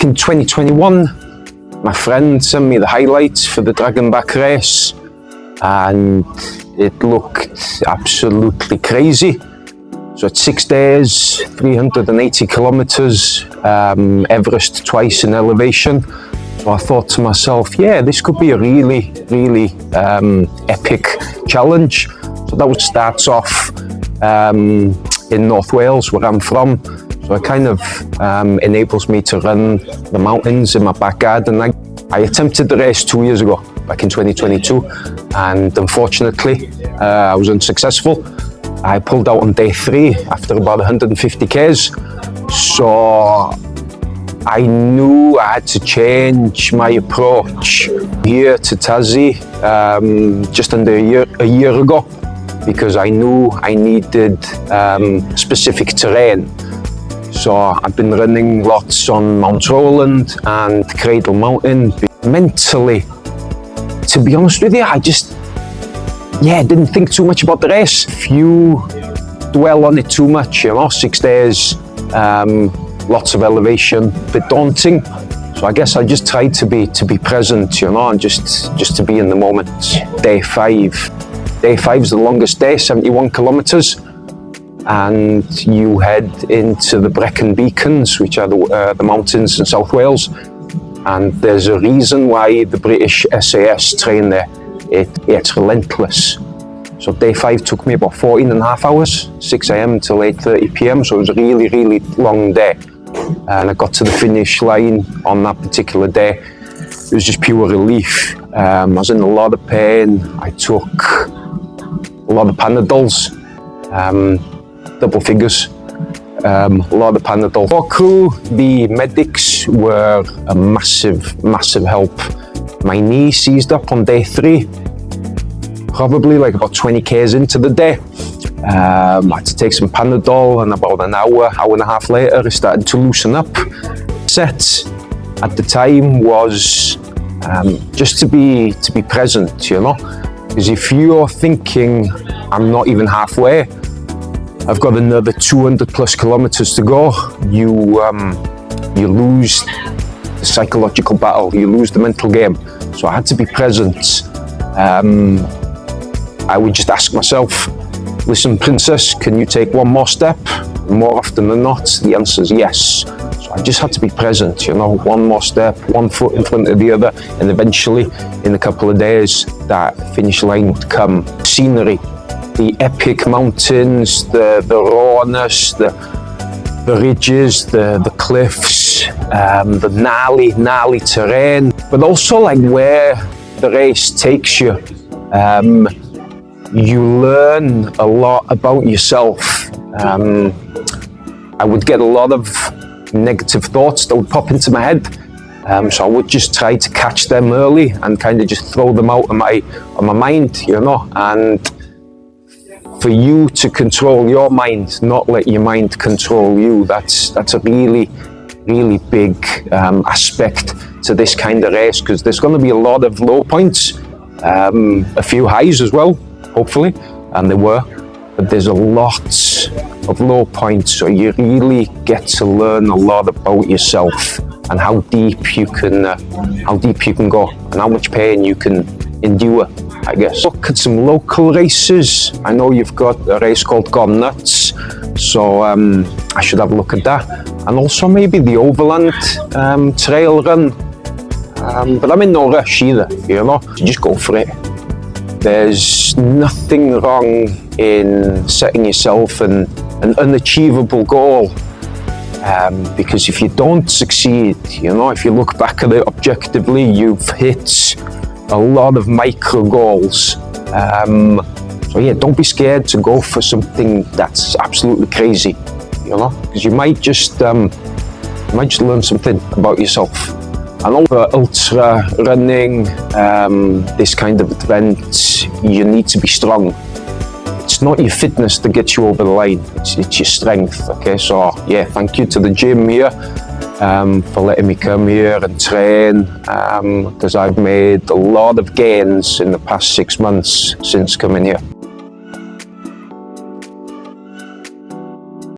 Back in 2021, my friend sent me the highlights for the Dragonback race, and it looked absolutely crazy. So it's 6 days, 380 kilometers, Everest twice in elevation. So I thought to myself, yeah, this could be a really, really epic challenge. So that starts off in North Wales, where I'm from. So it kind of enables me to run the mountains in my back garden. I attempted the race 2 years ago, back in 2022, and unfortunately I was unsuccessful. I pulled out on day 3 after about 150 Ks. So I knew I had to change my approach here to Tassie just under a year ago, because I knew I needed specific terrain. So I've been running lots on Mount Roland and Cradle Mountain. Mentally, to be honest with you, I just didn't think too much about the race. If you dwell on it too much, 6 days, lots of elevation, a bit daunting. So I guess I just tried to be present, and just to be in the moment. Day 5. Day 5 is the longest day, 71 kilometers. And you head into the Brecon Beacons, which are the mountains in South Wales. And there's a reason why the British SAS train there. It's relentless. So day 5 took me about 14 and a half hours, 6 a.m. till 8:30 p.m. So it was a really, really long day. And I got to the finish line on that particular day. It was just pure relief. I was in a lot of pain. I took a lot of Panadols. Double figures, a lot of Panadol. Our crew, the medics, were a massive, massive help. My knee seized up on day 3, probably like about 20 Ks into the day. I had to take some Panadol, and about an hour and a half later, it started to loosen up. Set at the time was just to be present, because if you're thinking, I'm not even halfway, I've got another 200 plus kilometers to go, you lose the psychological battle, you lose the mental game. So I had to be present. I would just ask myself, listen, princess, can you take one more step? More often than not, the answer is yes. So I just had to be present, one more step, one foot in front of the other, and eventually, in a couple of days, that finish line would come. Scenery. The epic mountains, the rawness, the ridges, the cliffs, the gnarly terrain, but also like where the race takes you. You learn a lot about yourself. I would get a lot of negative thoughts that would pop into my head. So I would just try to catch them early and kind of just throw them out of my mind, and for you to control your mind, not let your mind control you. That's a really, really big aspect to this kind of race, because there's going to be a lot of low points, a few highs as well, hopefully, and there were, but there's a lot of low points, so you really get to learn a lot about yourself and how deep you can go and how much pain you can endure, I guess. Look at some local races. I know you've got a race called Gone Nuts, so I should have a look at that. And also maybe the Overland trail run. But I'm in no rush either, so just go for it. There's nothing wrong in setting yourself an unachievable goal. Because if you don't succeed, if you look back at it objectively, you've hit a lot of micro goals. So yeah, don't be scared to go for something that's absolutely crazy, because you might just learn something about yourself. And over ultra running, this kind of event, you need to be strong. It's not your fitness that gets you over the line, it's your strength, okay? So yeah, thank you to the gym here for letting me come here and train, because I've made a lot of gains in the past 6 months since coming here.